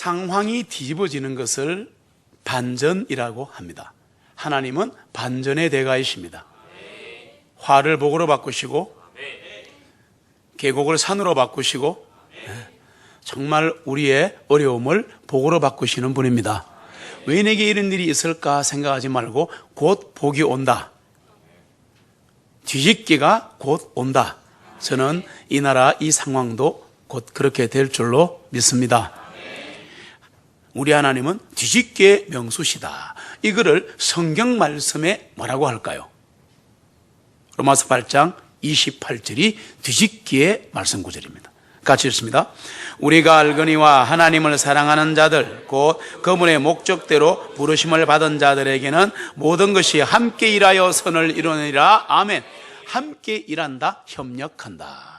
상황이 뒤집어지는 것을 반전이라고 합니다. 하나님은 반전의 대가이십니다. 화를 복으로 바꾸시고 계곡을 산으로 바꾸시고 정말 우리의 어려움을 복으로 바꾸시는 분입니다. 왜 내게 이런 일이 있을까 생각하지 말고 곧 복이 온다. 뒤집기가 곧 온다. 저는 이 나라 이 상황도 곧 그렇게 될 줄로 믿습니다. 우리 하나님은 뒤집기의 명수시다. 이거를 성경 말씀에 뭐라고 할까요? 로마서 8장 28절이 뒤집기의 말씀 구절입니다. 같이 읽습니다. 우리가 알거니와 하나님을 사랑하는 자들 곧 그분의 목적대로 부르심을 받은 자들에게는 모든 것이 함께 일하여 선을 이루느니라. 아멘. 함께 일한다, 협력한다.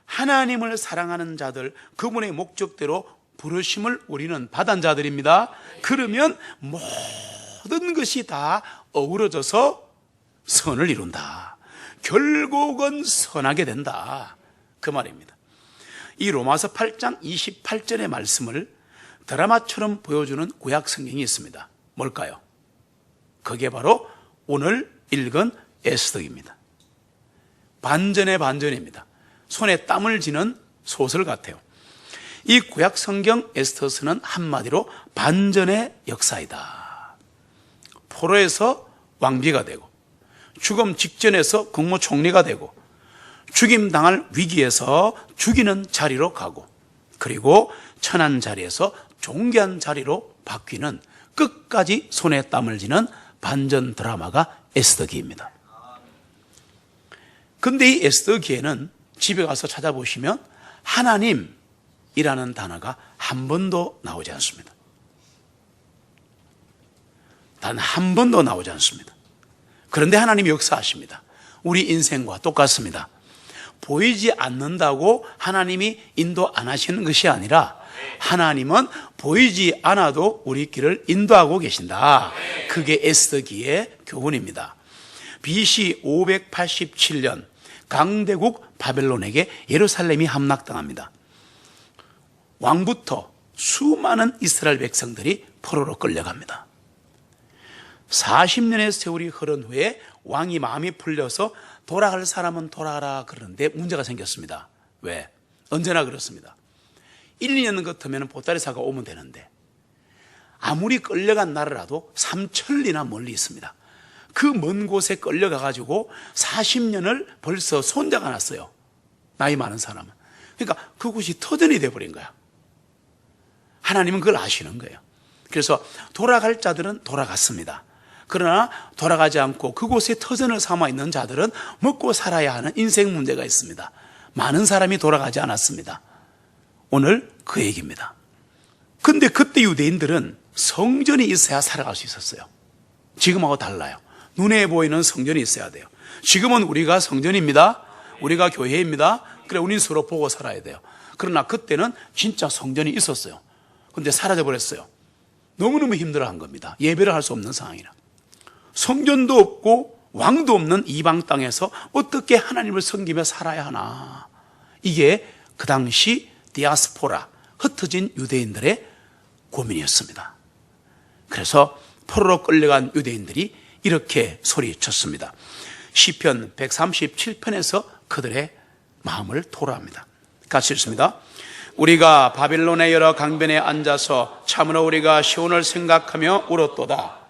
하나님을 사랑하는 자들, 그분의 목적대로 부르심을 우리는 받은 자들입니다. 그러면 모든 것이 다 어우러져서 선을 이룬다. 결국은 선하게 된다. 그 말입니다. 이 로마서 8장 28절의 말씀을 드라마처럼 보여주는 구약 성경이 있습니다. 뭘까요? 그게 바로 오늘 읽은 에스더입니다. 반전의 반전입니다. 손에 땀을 쥐는 소설 같아요. 이 구약 성경 에스더서는 한마디로 반전의 역사이다. 포로에서 왕비가 되고 죽음 직전에서 국무총리가 되고 죽임당할 위기에서 죽이는 자리로 가고 그리고 천한 자리에서 존귀한 자리로 바뀌는 끝까지 손에 땀을 쥐는 반전 드라마가 에스더기입니다. 근데 이 에스더기에는 집에 가서 찾아보시면 하나님이라는 단어가 한 번도 나오지 않습니다. 단 한 번도 나오지 않습니다. 그런데 하나님이 역사하십니다. 우리 인생과 똑같습니다. 보이지 않는다고 하나님이 인도 안 하시는 것이 아니라 하나님은 보이지 않아도 우리 길을 인도하고 계신다. 그게 에스더기의 교훈입니다. BC 587년 강대국 바벨론에게 예루살렘이 함락당합니다. 왕부터 수많은 이스라엘 백성들이 포로로 끌려갑니다. 40년의 세월이 흐른 후에 왕이 마음이 풀려서 돌아갈 사람은 돌아가라 그러는데 문제가 생겼습니다. 왜? 언제나 그렇습니다. 1, 2년 같으면 보따리사가 오면 되는데 아무리 끌려간 나라라도 3천리나 멀리 있습니다. 그 먼 곳에 끌려가가지고 40년을 벌써 손자가 났어요. 나이 많은 사람은. 그러니까 그곳이 터전이 돼버린 거야. 하나님은 그걸 아시는 거예요. 그래서 돌아갈 자들은 돌아갔습니다. 그러나 돌아가지 않고 그곳에 터전을 삼아 있는 자들은 먹고 살아야 하는 인생 문제가 있습니다. 많은 사람이 돌아가지 않았습니다. 오늘 그 얘기입니다. 근데 그때 유대인들은 성전이 있어야 살아갈 수 있었어요. 지금하고 달라요. 눈에 보이는 성전이 있어야 돼요. 지금은 우리가 성전입니다. 우리가 교회입니다. 그래, 우리는 서로 보고 살아야 돼요. 그러나 그때는 진짜 성전이 있었어요. 근데 사라져버렸어요. 너무너무 힘들어한 겁니다. 예배를 할 수 없는 상황이라. 성전도 없고 왕도 없는 이방 땅에서 어떻게 하나님을 섬기며 살아야 하나. 이게 그 당시 디아스포라, 흩어진 유대인들의 고민이었습니다. 그래서 포로로 끌려간 유대인들이 이렇게 소리쳤습니다. 시편 137편에서 그들의 마음을 토로합니다. 같이 읽습니다. 우리가 바빌론의 여러 강변에 앉아서 참으로 우리가 시온을 생각하며 울었도다.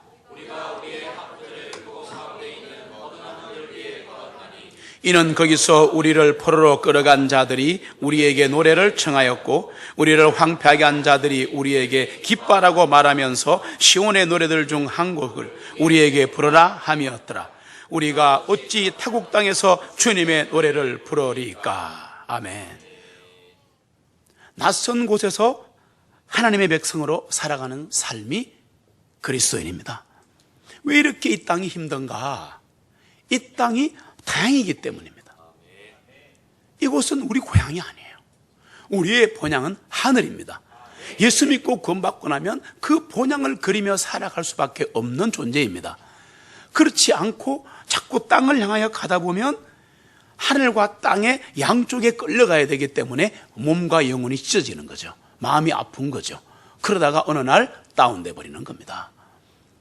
이는 거기서 우리를 포로로 끌어간 자들이 우리에게 노래를 청하였고 우리를 황폐하게 한 자들이 우리에게 기뻐하라고 말하면서 시온의 노래들 중 한 곡을 우리에게 부르라 함이었더라. 우리가 어찌 타국 땅에서 주님의 노래를 부르리까. 아멘. 낯선 곳에서 하나님의 백성으로 살아가는 삶이 그리스도인입니다. 왜 이렇게 이 땅이 힘든가? 이 땅이 다행이기 때문입니다. 이곳은 우리 고향이 아니에요. 우리의 본향은 하늘입니다. 예수 믿고 구원받고 나면 그 본향을 그리며 살아갈 수밖에 없는 존재입니다. 그렇지 않고 자꾸 땅을 향하여 가다 보면 하늘과 땅의 양쪽에 끌려가야 되기 때문에 몸과 영혼이 찢어지는 거죠. 마음이 아픈 거죠. 그러다가 어느 날 다운돼 버리는 겁니다.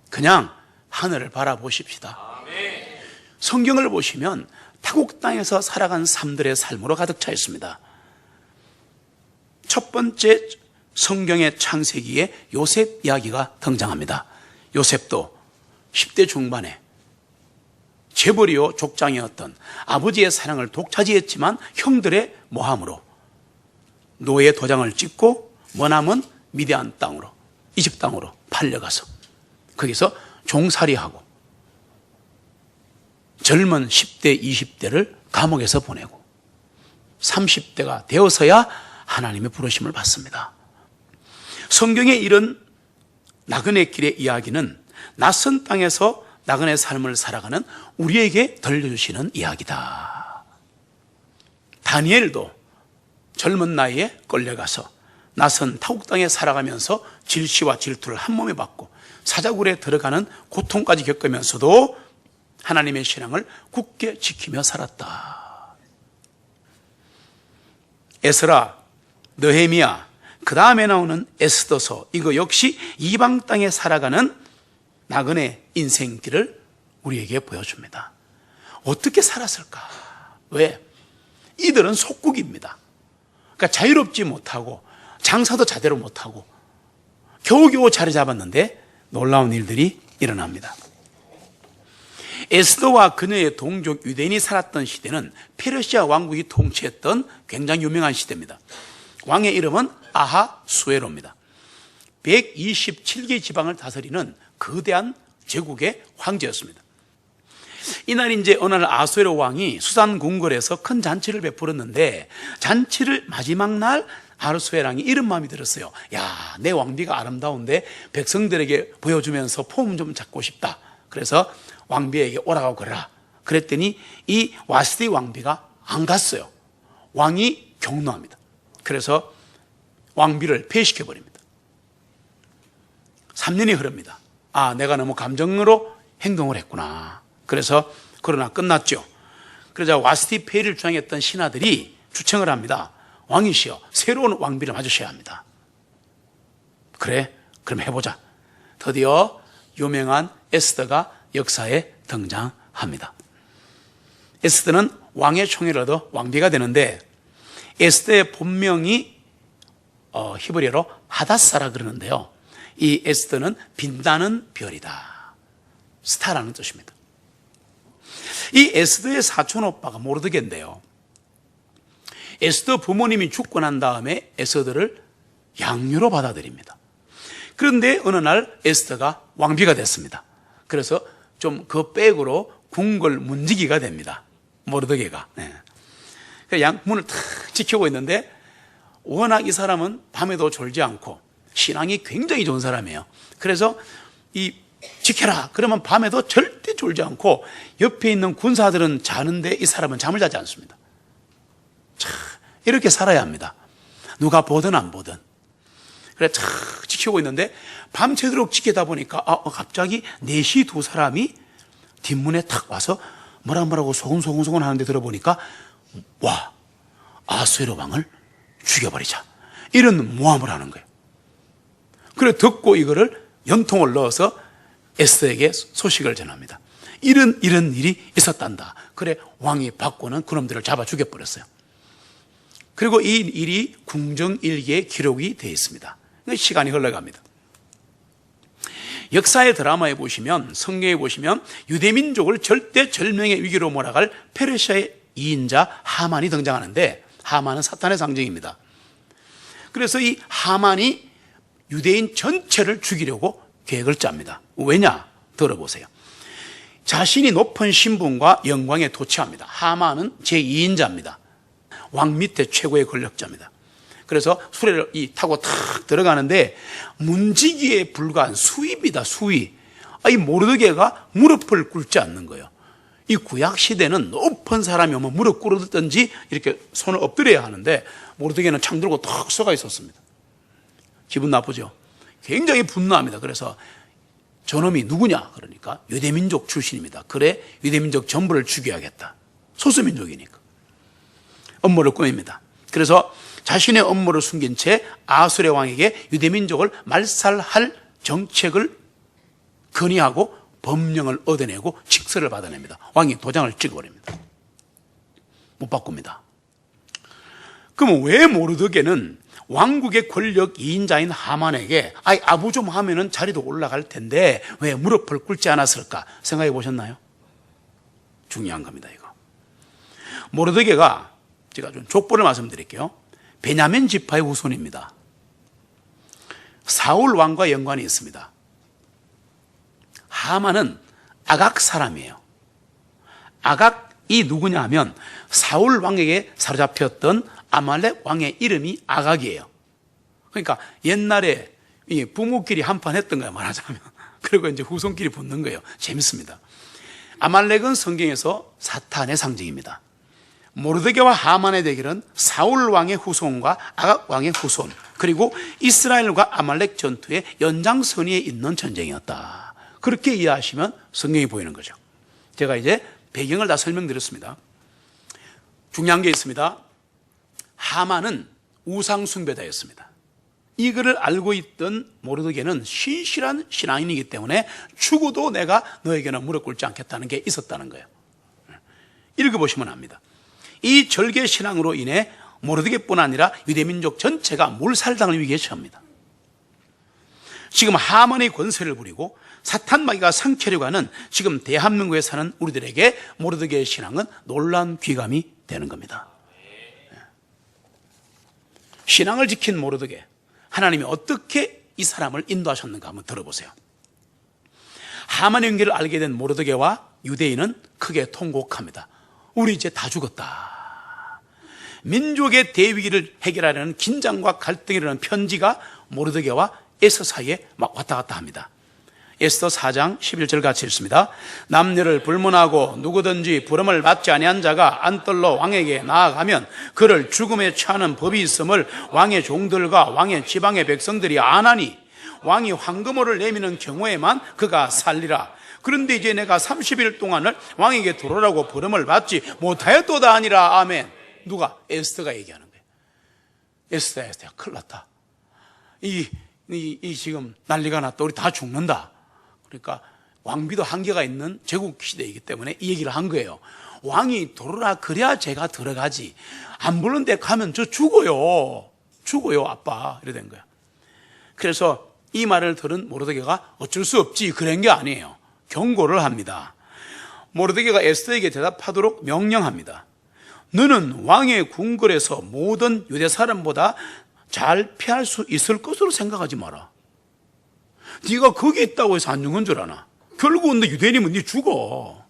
그냥 하늘을 바라보십시다. 성경을 보시면 타국 땅에서 살아간 삶들의 삶으로 가득 차 있습니다. 첫 번째 성경의 창세기에 요셉 이야기가 등장합니다. 요셉도 10대 중반에 재벌이요 족장이었던 아버지의 사랑을 독차지했지만 형들의 모함으로 노예 도장을 찍고 머나먼 미디안 땅으로, 이집 땅으로 팔려가서 거기서 종살이하고 젊은 10대, 20대를 감옥에서 보내고 30대가 되어서야 하나님의 부르심을 받습니다. 성경의 이런 나그네 길의 이야기는 낯선 땅에서 나그네 삶을 살아가는 우리에게 들려주시는 이야기다. 다니엘도 젊은 나이에 끌려가서 낯선 타국 땅에 살아가면서 질시와 질투를 한 몸에 받고 사자굴에 들어가는 고통까지 겪으면서도 하나님의 신앙을 굳게 지키며 살았다. 에스라, 느헤미야, 그 다음에 나오는 에스더서, 이거 역시 이방 땅에 살아가는 나그네 인생길을 우리에게 보여줍니다. 어떻게 살았을까? 왜? 이들은 속국입니다. 그러니까 자유롭지 못하고 장사도 제대로 못하고 겨우겨우 자리 잡았는데 놀라운 일들이 일어납니다. 에스더와 그녀의 동족 유대인이 살았던 시대는 페르시아 왕국이 통치했던 굉장히 유명한 시대입니다. 왕의 이름은 아하수에로입니다. 127개 지방을 다스리는 거대한 제국의 황제였습니다. 이날 이제 어느 날 아수에로 왕이 수산 궁궐에서 큰 잔치를 베풀었는데 잔치를 마지막 날 아수에로 왕이 이런 마음이 들었어요. 야, 내 왕비가 아름다운데 백성들에게 보여주면서 폼 좀 잡고 싶다. 그래서 왕비에게 오라고 그래라. 그랬더니 이 와스디 왕비가 안 갔어요. 왕이 경노합니다. 그래서 왕비를 폐시켜버립니다. 3년이 흐릅니다. 아, 내가 너무 감정으로 행동을 했구나. 그래서 그러나 끝났죠. 그러자 와스티 폐위를 주장했던 신하들이 주청을 합니다. 왕이시여, 새로운 왕비를 맞으셔야 합니다. 그래, 그럼 해보자. 드디어 유명한 에스더가 역사에 등장합니다. 에스더는 왕의 총애를 얻어 왕비가 되는데 에스더의 본명이 히브리어로 하닷사라 그러는데요. 이 에스더는 빛나는 별이다. 스타라는 뜻입니다. 이 에스더의 사촌 오빠가 모르드게인데요. 에스더 부모님이 죽고 난 다음에 에스더를 양유로 받아들입니다. 그런데 어느 날 에스더가 왕비가 됐습니다. 그래서 좀 그 백으로 궁궐 문지기가 됩니다. 모르드게가. 네. 문을 탁 지키고 있는데 워낙 이 사람은 밤에도 졸지 않고 신앙이 굉장히 좋은 사람이에요. 그래서 이 지켜라 그러면 밤에도 절대 졸지 않고 옆에 있는 군사들은 자는데 이 사람은 잠을 자지 않습니다. 참 이렇게 살아야 합니다. 누가 보든 안 보든. 그래 참 지키고 있는데 밤새도록 지키다 보니까 갑자기 넷이 두 사람이 뒷문에 탁 와서 뭐라고 소곤소곤 하는데 들어보니까 와, 아수에로 왕을 죽여버리자 이런 모함을 하는 거예요. 그래 듣고 이거를 연통을 넣어서 에스더에게 소식을 전합니다. 이런 일이 있었단다. 그래 왕이 받고는 그놈들을 잡아 죽여버렸어요. 그리고 이 일이 궁정일기에 기록이 되어 있습니다. 시간이 흘러갑니다. 역사의 드라마에 보시면, 성경에 보시면 유대민족을 절대 절명의 위기로 몰아갈 페르시아의 2인자 하만이 등장하는데, 하만은 사탄의 상징입니다. 그래서 이 하만이 유대인 전체를 죽이려고 계획을 짭니다. 왜냐? 들어보세요. 자신이 높은 신분과 영광에 도취합니다. 하만은 제2인자입니다. 왕 밑에 최고의 권력자입니다. 그래서 수레를 타고 탁 들어가는데 문지기에 불과한 수위입니다. 수위. 이 모르드게가 무릎을 꿇지 않는 거예요. 이 구약 시대는 높은 사람이 오면 무릎 꿇었든지 이렇게 손을 엎드려야 하는데 모르드게는 창 들고 탁 서가 있었습니다. 기분 나쁘죠? 굉장히 분노합니다. 그래서 저놈이 누구냐? 그러니까 유대민족 출신입니다. 그래 유대민족 전부를 죽여야겠다. 소수민족이니까. 음모를 꾸밉니다. 그래서 자신의 업무를 숨긴 채 아수르 왕에게 유대민족을 말살할 정책을 건의하고 법령을 얻어내고 칙서를 받아냅니다. 왕이 도장을 찍어버립니다. 못 바꿉니다. 그럼 왜 모르드게는 왕국의 권력 2인자인 하만에게 아부 좀 하면은 자리도 올라갈 텐데 왜 무릎을 꿇지 않았을까 생각해 보셨나요? 중요한 겁니다. 이거 모르드게가 제가 좀 족보를 말씀드릴게요. 베냐민 지파의 후손입니다. 사울 왕과 연관이 있습니다. 하만은 아각 사람이에요. 아각이 누구냐 하면 사울 왕에게 사로잡혔던 아말렉 왕의 이름이 아각이에요. 그러니까 옛날에 부모끼리 한판 했던 거예요, 말하자면. 그리고 이제 후손끼리 붙는 거예요. 재밌습니다. 아말렉은 성경에서 사탄의 상징입니다. 모르드게와 하만의 대결은 사울 왕의 후손과 아각 왕의 후손, 그리고 이스라엘과 아말렉 전투의 연장선의에 있는 전쟁이었다. 그렇게 이해하시면 성경이 보이는 거죠. 제가 이제 배경을 다 설명드렸습니다. 중요한 게 있습니다. 하만은 우상 숭배자였습니다. 이거를 알고 있던 모르드게는 신실한 신앙인이기 때문에 죽어도 내가 너에게는 무릎 꿇지 않겠다는 게 있었다는 거예요. 읽어보시면 압니다. 이 절개 신앙으로 인해 모르드게뿐 아니라 유대민족 전체가 몰살당할 위기에 처합니다. 지금 하만의 권세를 부리고 사탄마귀가 상케려고 하는 지금 대한민국에 사는 우리들에게 모르드게의 신앙은 놀라운 귀감이 되는 겁니다. 신앙을 지킨 모르드게, 하나님이 어떻게 이 사람을 인도하셨는가 한번 들어보세요. 하만의 연기를 알게 된 모르드게와 유대인은 크게 통곡합니다. 우리 이제 다 죽었다. 민족의 대위기를 해결하려는 긴장과 갈등이라는 편지가 모르드게와 에스더 사이에 막 왔다 갔다 합니다. 에스더 4장 11절 같이 읽습니다. 남녀를 불문하고 누구든지 부름을 받지 아니한 자가 안떨러 왕에게 나아가면 그를 죽음에 처하는 법이 있음을 왕의 종들과 왕의 지방의 백성들이 아나니 왕이 황금호를 내미는 경우에만 그가 살리라. 그런데 이제 내가 30일 동안을 왕에게 들어오라고 부름을 받지 못하였도다 하니라. 아멘. 누가? 에스더가 얘기하는 거예요. 에스더야 큰일 났다. 이 지금 난리가 났다. 우리 다 죽는다. 그러니까 왕비도 한계가 있는 제국 시대이기 때문에 이 얘기를 한 거예요. 왕이 들어오라 그래야 제가 들어가지. 안 부른 데 가면 저 죽어요. 아빠. 이래 된 거야. 그래서 이 말을 들은 모르드게가 어쩔 수 없지 그런 게 아니에요. 경고를 합니다. 모르드게가 에스더에게 대답하도록 명령합니다. 너는 왕의 궁궐에서 모든 유대 사람보다 잘 피할 수 있을 것으로 생각하지 마라. 네가 거기 있다고 해서 안 죽는 줄 아나? 결국은 너 유대인이면 네 죽어.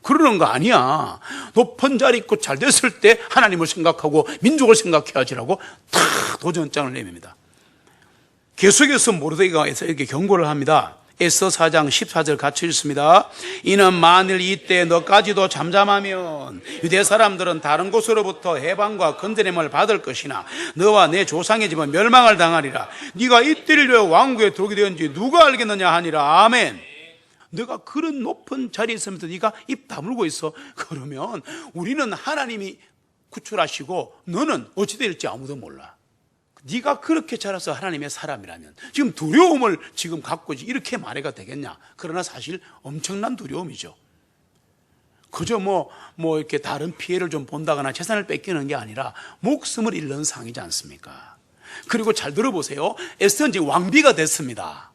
그러는 거 아니야. 높은 자리 있고 잘 됐을 때 하나님을 생각하고 민족을 생각해야지라고 다 도전장을 내밉니다. 계속해서 모르드게가 이렇게 경고를 합니다. 에스더 4장 14절 같이 읽습니다. 이는 만일 이때 너까지도 잠잠하면 유대 사람들은 다른 곳으로부터 해방과 건드림을 받을 것이나 너와 내 조상의 집은 멸망을 당하리라. 네가 이때를 위하여 왕국에 들어오게 되었는지 누가 알겠느냐 하니라. 아멘. 너가 그런 높은 자리에 있으면서 네가 입 다물고 있어. 그러면 우리는 하나님이 구출하시고 너는 어찌 될지 아무도 몰라. 네가 그렇게 자라서 하나님의 사람이라면 지금 두려움을 지금 갖고 이렇게 말해가 되겠냐? 그러나 사실 엄청난 두려움이죠. 그저 이렇게 다른 피해를 좀 본다거나 재산을 뺏기는 게 아니라 목숨을 잃는 상이지 않습니까? 그리고 잘 들어보세요. 에스더는 이제 왕비가 됐습니다.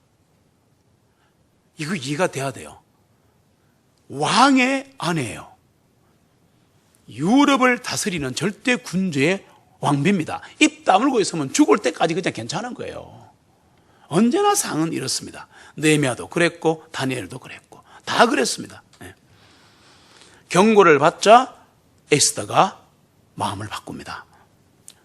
이거 이해가 돼야 돼요. 왕의 아내예요. 유럽을 다스리는 절대 군주의 왕비입니다. 입 다물고 있으면 죽을 때까지 그냥 괜찮은 거예요. 언제나 상은 이렇습니다. 느헤미야도 그랬고 다니엘도 그랬고 다 그랬습니다. 네. 경고를 받자 에스더가 마음을 바꿉니다.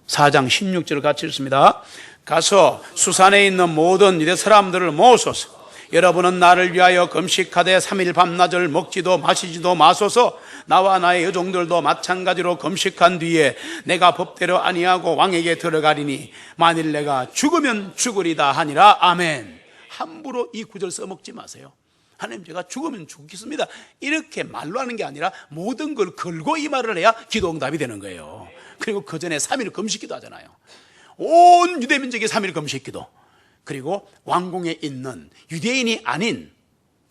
4장 16절을 같이 읽습니다. 가서 수산에 있는 모든 유대 사람들을 모으소서. 여러분은 나를 위하여 금식하되 3일 밤낮을 먹지도 마시지도 마소서. 나와 나의 여종들도 마찬가지로 금식한 뒤에 내가 법대로 아니하고 왕에게 들어가리니 만일 내가 죽으면 죽으리다 하니라. 아멘. 함부로 이 구절 써먹지 마세요. 하나님 제가 죽으면 죽겠습니다 이렇게 말로 하는 게 아니라 모든 걸 걸고 이 말을 해야 기도 응답이 되는 거예요. 그리고 그 전에 3일 금식기도 하잖아요. 온 유대민족이 3일 금식기도. 그리고 왕궁에 있는 유대인이 아닌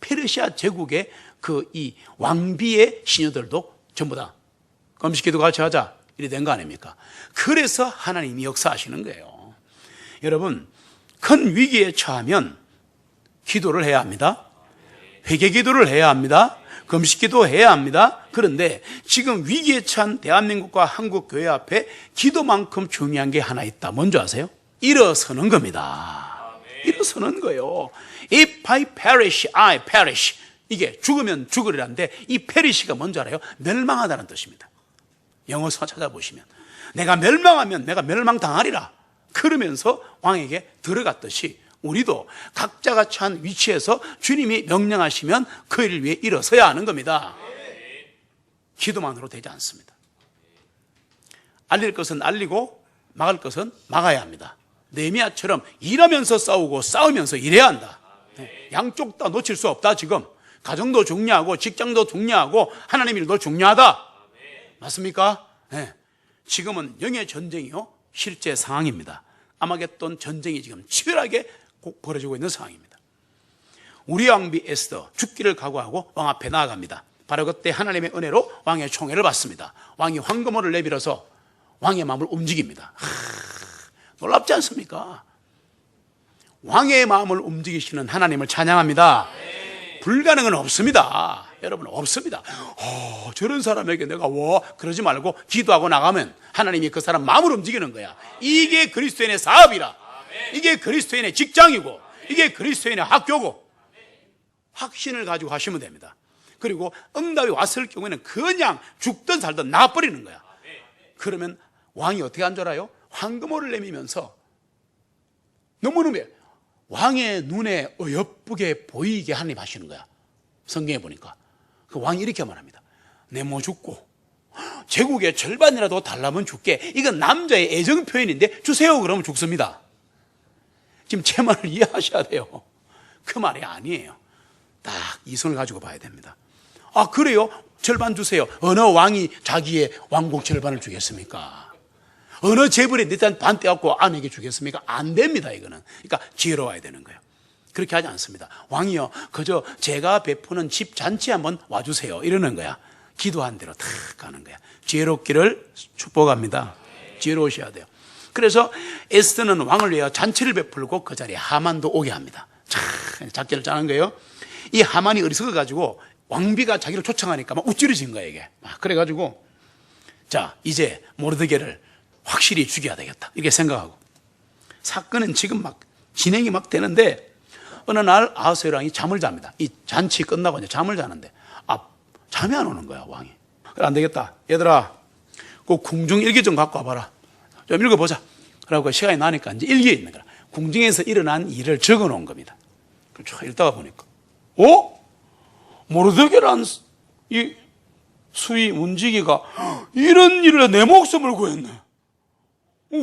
페르시아 제국의 그 이 왕비의 시녀들도 전부 다 금식기도 같이 하자 이래 된 거 아닙니까? 그래서 하나님이 역사하시는 거예요. 여러분, 큰 위기에 처하면 기도를 해야 합니다. 회개 기도를 해야 합니다. 금식 기도 해야 합니다. 그런데 지금 위기에 처한 대한민국과 한국 교회 앞에 기도만큼 중요한 게 하나 있다. 뭔지 아세요? 일어서는 겁니다. 일어서는 거예요. If I perish, I perish. 이게 죽으면 죽으리란데 이 perish가 뭔지 알아요? 멸망하다는 뜻입니다. 영어서 찾아보시면 내가 멸망하면 내가 멸망당하리라 그러면서 왕에게 들어갔듯이 우리도 각자가 처한 위치에서 주님이 명령하시면 그 일을 위해 일어서야 하는 겁니다. 기도만으로 되지 않습니다. 알릴 것은 알리고 막을 것은 막아야 합니다. 느헤미야처럼 일하면서 싸우고 싸우면서 일해야 한다. 양쪽 다 놓칠 수 없다. 지금 가정도 중요하고 직장도 중요하고 하나님 일도 중요하다. 맞습니까? 네. 지금은 영의 전쟁이요 실제 상황입니다. 아마겟돈 전쟁이 지금 치열하게 벌어지고 있는 상황입니다. 우리 왕비 에스더 죽기를 각오하고 왕 앞에 나아갑니다. 바로 그때 하나님의 은혜로 왕의 총애를 받습니다. 왕이 황금호를 내밀어서 왕의 마음을 움직입니다. 놀랍지 않습니까? 왕의 마음을 움직이시는 하나님을 찬양합니다. 불가능은 없습니다. 여러분, 없습니다. 저런 사람에게 내가 그러지 말고 기도하고 나가면 하나님이 그 사람 마음을 움직이는 거야. 이게 그리스도인의 사업이라. 이게 그리스도인의 직장이고 이게 그리스도인의 학교고 확신을 가지고 하시면 됩니다. 그리고 응답이 왔을 경우에는 그냥 죽든 살든 나가버리는 거야. 그러면 왕이 어떻게 한 줄 알아요? 황금호를 내미면서 너무너무 왕의 눈에 어여쁘게 보이게 하나님 하시는 거야. 성경에 보니까 그 왕이 이렇게 말합니다. 내 뭐 죽고 제국의 절반이라도 달라면 줄게. 이건 남자의 애정 표현인데 주세요 그러면 죽습니다. 지금 제 말을 이해하셔야 돼요. 그 말이 아니에요. 딱 이 손을 가지고 봐야 됩니다. 아, 그래요? 절반 주세요. 어느 왕이 자기의 왕국 절반을 주겠습니까? 어느 재벌이 일단 반 떼갖고 아내에게 주겠습니까? 안 됩니다, 이거는. 그러니까 지혜로워야 되는 거예요. 그렇게 하지 않습니다. 왕이요, 그저 제가 베푸는 집 잔치 한번 와주세요. 이러는 거야. 기도한 대로 탁 가는 거야. 지혜롭기를 축복합니다. 지혜로우셔야 돼요. 그래서 에스더는 왕을 위하여 잔치를 베풀고 그 자리에 하만도 오게 합니다. 작전을 짜는 거예요. 이 하만이 어리석어 가지고 왕비가 자기를 초청하니까 막 우쭐해진 거야, 이게. 그래가지고 자, 이제 모르드게를 확실히 죽여야 되겠다 이렇게 생각하고 사건은 지금 막 진행이 막 되는데 어느 날 아하스웨로 왕이 잠을 잡니다. 이 잔치 끝나고 이제 잠을 자는데 잠이 안 오는 거야, 왕이. 그래, 안 되겠다, 얘들아, 그 궁중 일기 좀 갖고 와봐라. 좀 읽어보자. 그러고 시간이 나니까 이제 일기에 있는 거야. 궁중에서 일어난 일을 적어 놓은 겁니다. 쭉 읽다가 보니까 모르드게란 이 수위 문지기가 이런 일에 내 목숨을 구했네.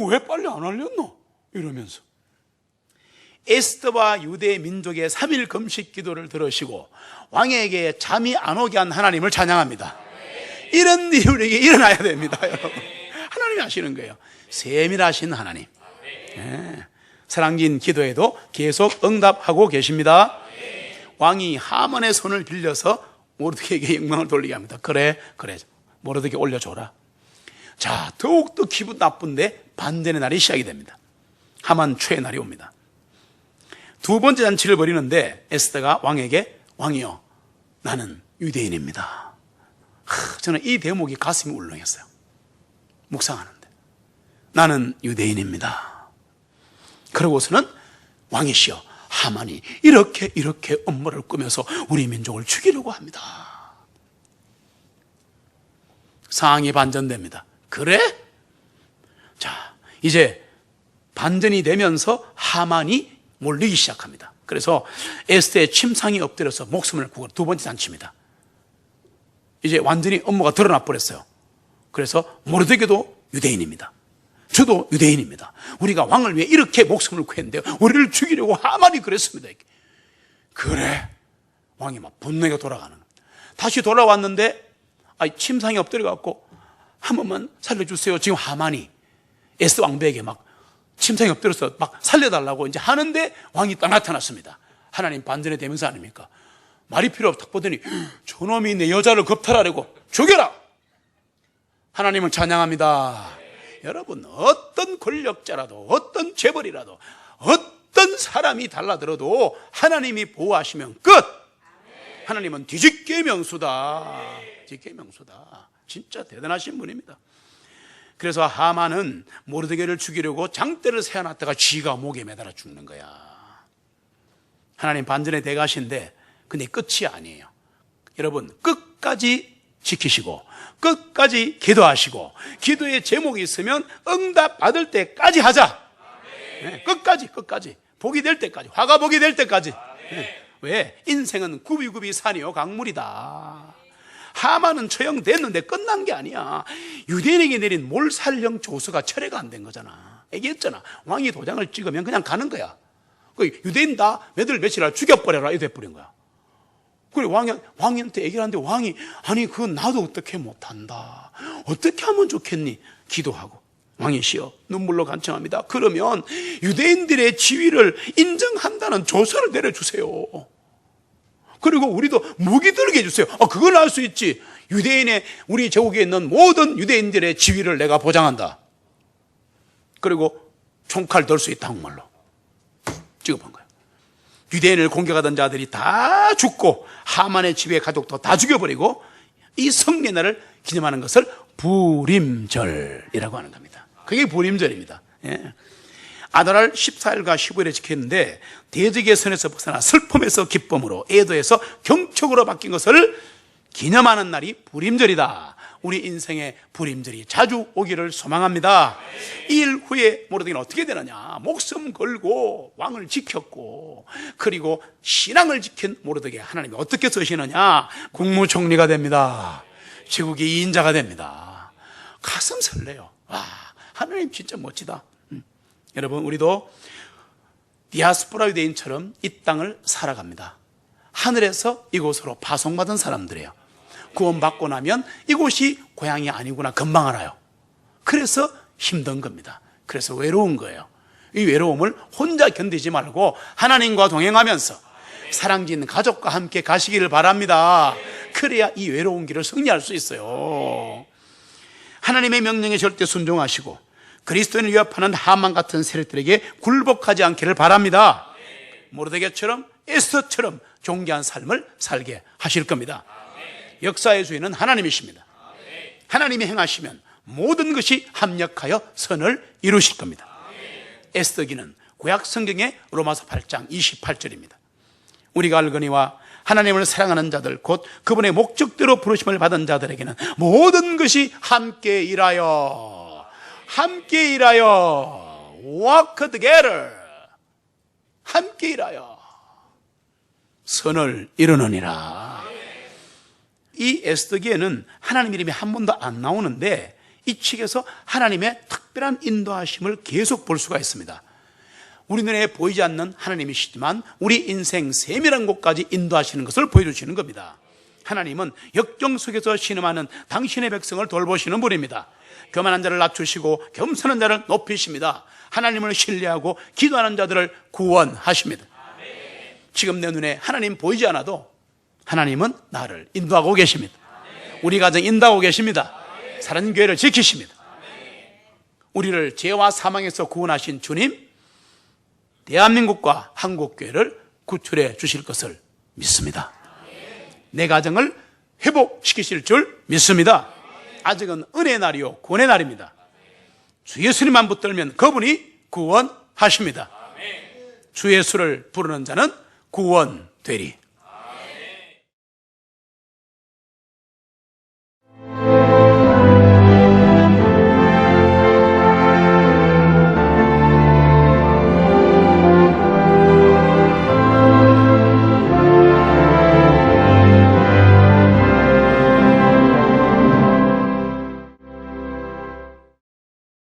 왜 빨리 안 알렸노? 이러면서 에스더와 유대 민족의 3일 금식 기도를 들으시고 왕에게 잠이 안 오게 한 하나님을 찬양합니다. 이런 일이 우리에게 일어나야 됩니다, 여러분. 하나님이 하시는 거예요. 세밀하신 하나님. 네. 사랑진 기도에도 계속 응답하고 계십니다. 왕이 하만의 손을 빌려서 모르드게에게 영광을 돌리게 합니다. 그래 모르드게 올려줘라. 자, 더욱더 기분 나쁜데 반전의 날이 시작이 됩니다. 하만 최의 날이 옵니다. 두 번째 잔치를 벌이는데 에스더가 왕에게 왕이여, 나는 유대인입니다. 저는 이 대목이 가슴이 울렁했어요. 묵상하는데 나는 유대인입니다. 그러고서는 왕이시여, 하만이 이렇게 음모를 꾸며서 우리 민족을 죽이려고 합니다. 상황이 반전됩니다. 그래? 자, 이제 반전이 되면서 하만이 몰리기 시작합니다. 그래서 에스더의 침상이 엎드려서 목숨을 구한 두 번째 잔치입니다. 이제 완전히 음모가 드러나 버렸어요. 그래서 모르드게도 유대인입니다. 저도 유대인입니다. 우리가 왕을 위해 이렇게 목숨을 구했는데요, 우리를 죽이려고 하만이 그랬습니다. 그래? 왕이 막 분노가 돌아가는 거예요. 다시 돌아왔는데 침상에 엎드려 갖고 한 번만 살려주세요. 지금 하만이 에스더 왕비에게 막 침상에 엎드려서 막 살려달라고 이제 하는데 왕이 딱 나타났습니다. 하나님 반전의 대명사 아닙니까? 말이 필요 없다 보더니 저놈이 내 여자를 겁탈하려고 죽여라. 하나님을 찬양합니다. 여러분, 어떤 권력자라도 어떤 재벌이라도 어떤 사람이 달라들어도 하나님이 보호하시면 끝. 하나님은 뒤집게 명수다. 뒤집게 명수다. 진짜 대단하신 분입니다. 그래서 하만은 모르드게를 죽이려고 장대를 세워놨다가 쥐가 목에 매달아 죽는 거야. 하나님 반전의 대가신데 근데 끝이 아니에요. 여러분, 끝까지 지키시고 끝까지 기도하시고 기도의 제목이 있으면 응답 받을 때까지 하자. 네, 끝까지 복이 될 때까지, 화가 복이 될 때까지. 네, 왜? 인생은 굽이굽이 산이요 강물이다. 하만은 처형됐는데 끝난 게 아니야. 유대인에게 내린 몰살령 조서가 철회가 안 된 거잖아. 얘기했잖아. 왕이 도장을 찍으면 그냥 가는 거야. 유대인 다 몇월 며칠 죽여버려라 이래 돼버린 거야. 그래 왕한테 얘기를 하는데 왕이 아니 그건 나도 어떻게 못한다. 어떻게 하면 좋겠니? 기도하고 왕이시여 눈물로 간청합니다. 그러면 유대인들의 지위를 인정한다는 조서를 내려주세요. 그리고 우리도 무기 들게 해주세요. 그걸 알 수 있지. 유대인의 우리 제국에 있는 모든 유대인들의 지위를 내가 보장한다. 그리고 총칼 들 수 있다 한국말로 찍어본 거예요. 유대인을 공격하던 자들이 다 죽고 하만의 집의 가족도 다 죽여버리고 이 성례날을 기념하는 것을 부림절이라고 하는 겁니다. 그게 부림절입니다. 예. 아달월 14일과 15일에 지켰는데 대적의 선에서 벗어나 슬픔에서 기쁨으로 애도에서 경촉으로 바뀐 것을 기념하는 날이 부림절이다. 우리 인생의 부림절이 자주 오기를 소망합니다. 이 일 후에 모르드게는 어떻게 되느냐? 목숨 걸고 왕을 지켰고 그리고 신앙을 지킨 모르드게 하나님이 어떻게 쓰시느냐? 국무총리가 됩니다. 제국의 2인자가 됩니다. 가슴 설레요. 와, 하나님 진짜 멋지다. 여러분, 우리도 디아스포라 유대인처럼 이 땅을 살아갑니다. 하늘에서 이곳으로 파송받은 사람들이에요. 구원받고 나면 이곳이 고향이 아니구나 금방 알아요. 그래서 힘든 겁니다. 그래서 외로운 거예요. 이 외로움을 혼자 견디지 말고 하나님과 동행하면서 사랑짓는 가족과 함께 가시기를 바랍니다. 그래야 이 외로운 길을 승리할 수 있어요. 하나님의 명령에 절대 순종하시고 그리스도인을 위협하는 하만 같은 세력들에게 굴복하지 않기를 바랍니다. 모르드게처럼 에스더처럼 존귀한 삶을 살게 하실 겁니다. 역사의 주인은 하나님이십니다. 하나님이 행하시면 모든 것이 합력하여 선을 이루실 겁니다. 에스더기는 구약 성경의 로마서 8장 28절입니다. 우리가 알거니와 하나님을 사랑하는 자들 곧 그분의 목적대로 부르심을 받은 자들에게는 모든 것이 함께 일하여 work together 함께 일하여 선을 이루느니라. 이 에스더기에는 하나님 이름이 한 번도 안 나오는데 이 책에서 하나님의 특별한 인도하심을 계속 볼 수가 있습니다. 우리 눈에 보이지 않는 하나님이시지만 우리 인생 세밀한 곳까지 인도하시는 것을 보여주시는 겁니다. 하나님은 역경 속에서 신음하는 당신의 백성을 돌보시는 분입니다. 교만한 자를 낮추시고 겸손한 자를 높이십니다. 하나님을 신뢰하고 기도하는 자들을 구원하십니다. 지금 내 눈에 하나님 보이지 않아도 하나님은 나를 인도하고 계십니다. 우리 가정 인도하고 계십니다. 사랑하는 교회를 지키십니다. 우리를 죄와 사망에서 구원하신 주님, 대한민국과 한국교회를 구출해 주실 것을 믿습니다. 내 가정을 회복시키실 줄 믿습니다. 아직은 은혜의 날이요 구원의 날입니다. 주 예수님만 붙들면 그분이 구원하십니다. 주 예수를 부르는 자는 구원되리.